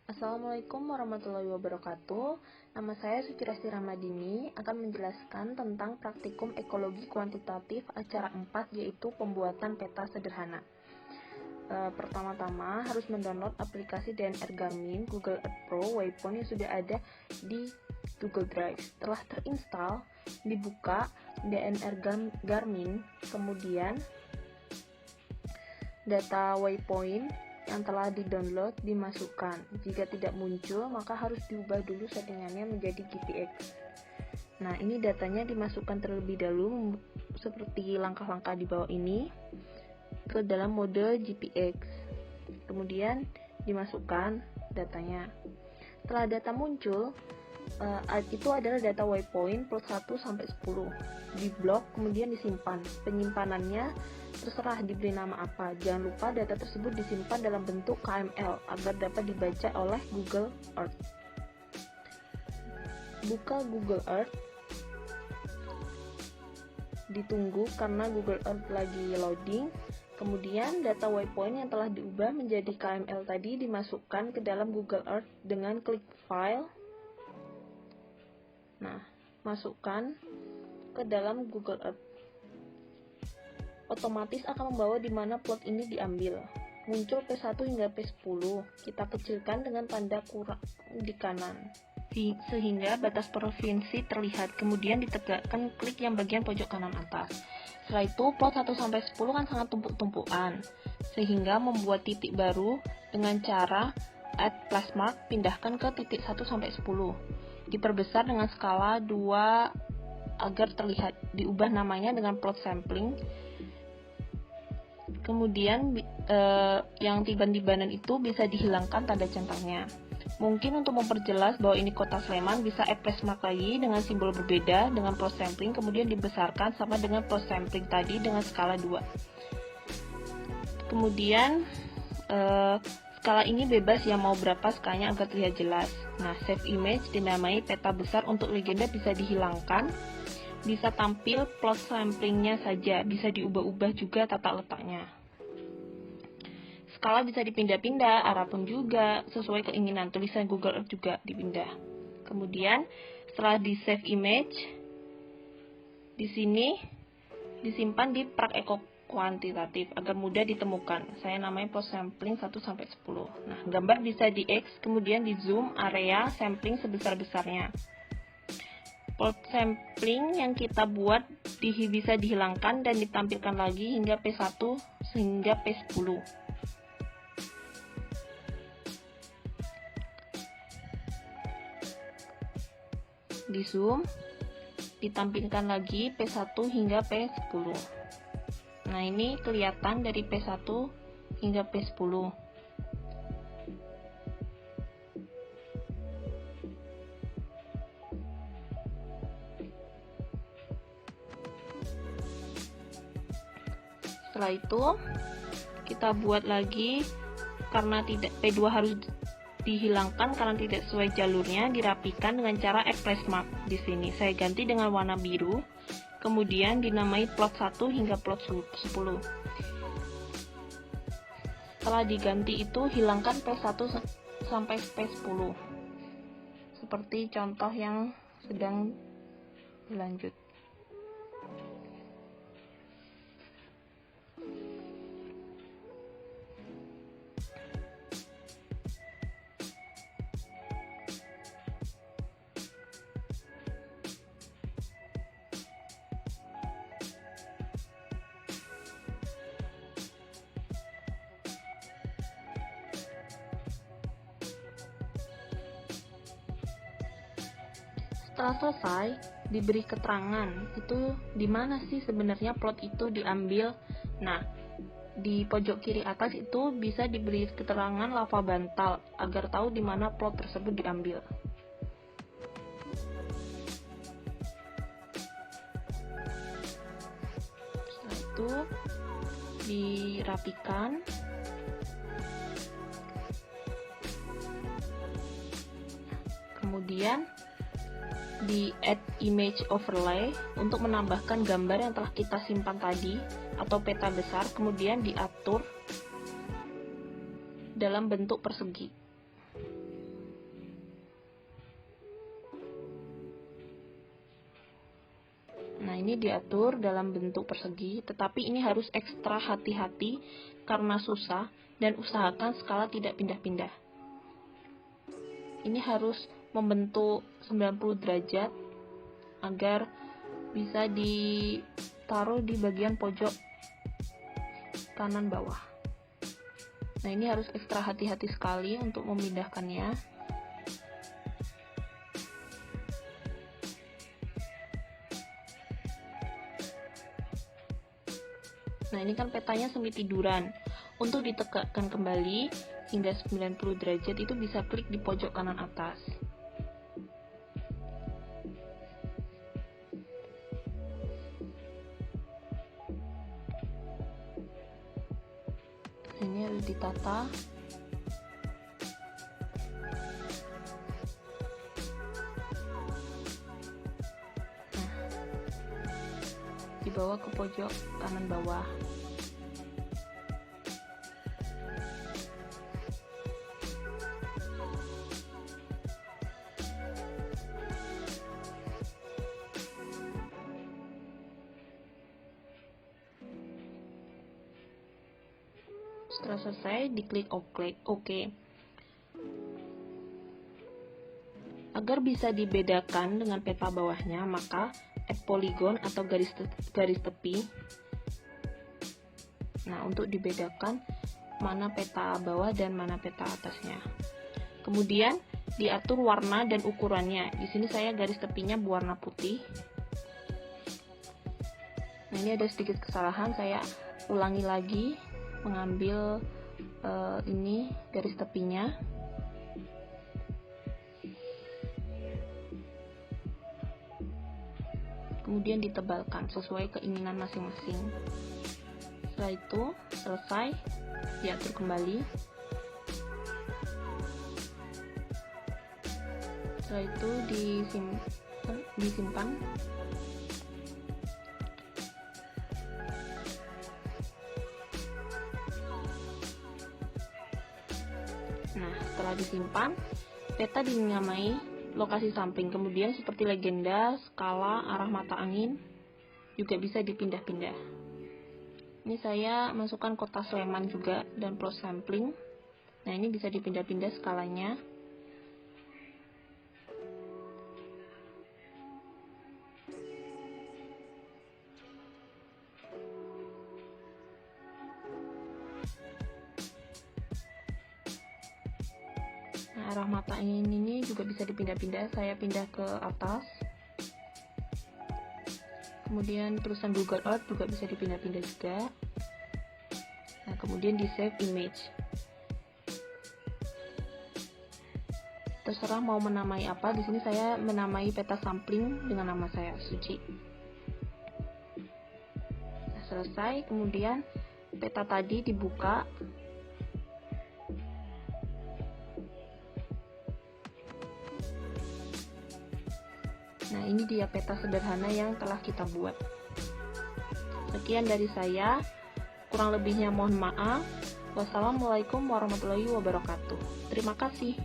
Assalamualaikum warahmatullahi wabarakatuh. Nama saya Suciresty Ramadini akan menjelaskan tentang praktikum ekologi kuantitatif acara 4, yaitu pembuatan peta sederhana. Pertama-tama harus mendownload aplikasi DNR Garmin Google Earth Pro Waypoint yang sudah ada di Google Drive. Setelah terinstall, dibuka DNR Garmin, kemudian data waypoint yang telah di-download dimasukkan. Jika tidak muncul, maka harus diubah dulu settingannya menjadi GPX. Nah, ini datanya dimasukkan terlebih dahulu seperti langkah-langkah di bawah ini ke dalam mode GPX. Kemudian dimasukkan datanya. Setelah data muncul, itu adalah data waypoint plot 1 sampai 10. Di blok kemudian disimpan. Penyimpanannya terserah diberi nama apa. Jangan lupa data tersebut disimpan dalam bentuk KML agar dapat dibaca oleh Google Earth. Buka Google Earth. Ditunggu karena Google Earth lagi loading. Kemudian data waypoint yang telah diubah menjadi KML tadi dimasukkan ke dalam Google Earth dengan klik file. Nah, masukkan ke dalam Google Earth. Otomatis akan membawa di mana plot ini diambil. Muncul P1 hingga P10. Kita kecilkan dengan tanda kurang di kanan sehingga batas provinsi terlihat. Kemudian ditegakkan klik yang bagian pojok kanan atas. Setelah itu plot 1 sampai 10 kan sangat tumpuk-tumpukan, sehingga membuat titik baru dengan cara add plus mark, pindahkan ke titik 1 sampai 10. Diperbesar dengan skala 2 agar terlihat. Diubah namanya dengan plot sampling. Kemudian yang tiban-tibanan itu bisa dihilangkan tanda centangnya. Mungkin untuk memperjelas bahwa ini kota Sleman, bisa add plus mark lagi dengan simbol berbeda dengan plot sampling, kemudian dibesarkan sama dengan plot sampling tadi dengan skala 2. Kemudian skala ini bebas, yang mau berapa skalanya agar terlihat jelas. Nah, save image dinamai peta besar untuk legenda bisa dihilangkan. Bisa tampil plot samplingnya saja, bisa diubah-ubah juga tata letaknya. Skala bisa dipindah-pindah, arah pun juga, sesuai keinginan. Tulisan Google Earth juga dipindah. Kemudian, setelah di save image, di sini disimpan di prakeko kuantitatif agar mudah ditemukan. Saya namanya plot sampling 1 sampai 10. Nah, gambar bisa di X, kemudian di zoom area sampling sebesar-besarnya. Plot sampling yang kita buat bisa dihilangkan dan ditampilkan lagi hingga P1 hingga P10. Di zoom, ditampilkan lagi P1 hingga P10. Nah, ini kelihatan dari P1 hingga P10. Setelah itu kita buat lagi, karena tidak P2 harus dihilangkan karena tidak sesuai jalurnya, dirapikan dengan cara add plus mark. Di sini saya ganti dengan warna biru, kemudian dinamai plot 1 hingga plot 10. Setelah diganti itu, hilangkan P1 sampai P10 seperti contoh yang sedang dilanjut. Setelah selesai, diberi keterangan itu di mana sih sebenarnya plot itu diambil. Nah, di pojok kiri atas itu bisa diberi keterangan lava bantal agar tahu di mana plot tersebut diambil. Setelah itu dirapikan. Kemudian di add image overlay untuk menambahkan gambar yang telah kita simpan tadi atau peta besar, kemudian diatur dalam bentuk persegi. Nah, ini diatur dalam bentuk persegi, tetapi ini harus ekstra hati-hati karena susah dan usahakan skala tidak pindah-pindah. Ini harus membentuk 90 derajat agar bisa ditaruh di bagian pojok kanan bawah. Nah, ini harus ekstra hati-hati sekali untuk memindahkannya. Nah, ini kan petanya semi tiduran. Untuk ditegakkan kembali hingga 90 derajat itu bisa klik di pojok kanan atas. Ini harus ditata. Dibawa ke pojok kanan bawah. Setelah selesai, diklik OK. Agar bisa dibedakan dengan peta bawahnya, maka add polygon atau garis tepi. Nah, untuk dibedakan mana peta bawah dan mana peta atasnya. Kemudian diatur warna dan ukurannya. Di sini saya garis tepinya berwarna putih. Nah, ini ada sedikit kesalahan, saya ulangi lagi mengambil ini garis tepinya. Kemudian ditebalkan sesuai keinginan masing-masing. Setelah itu selesai, diatur kembali. Setelah itu disimpan. Nah, setelah disimpan, peta dinamai lokasi samping. Kemudian seperti legenda, skala, arah mata angin juga bisa dipindah-pindah. Ini saya masukkan kota Sleman juga dan plot sampling. Nah, ini bisa dipindah-pindah skalanya. Arah mata angin ini juga bisa dipindah-pindah. Saya pindah ke atas. Kemudian tulisan Google Earth juga bisa dipindah-pindah juga. Nah, kemudian di save image. Terserah mau menamai apa. Di sini saya menamai peta sampling dengan nama saya Suci. Nah, selesai. Kemudian peta tadi dibuka. Nah, ini dia peta sederhana yang telah kita buat. Sekian dari saya, kurang lebihnya mohon maaf. Wassalamualaikum warahmatullahi wabarakatuh. Terima kasih.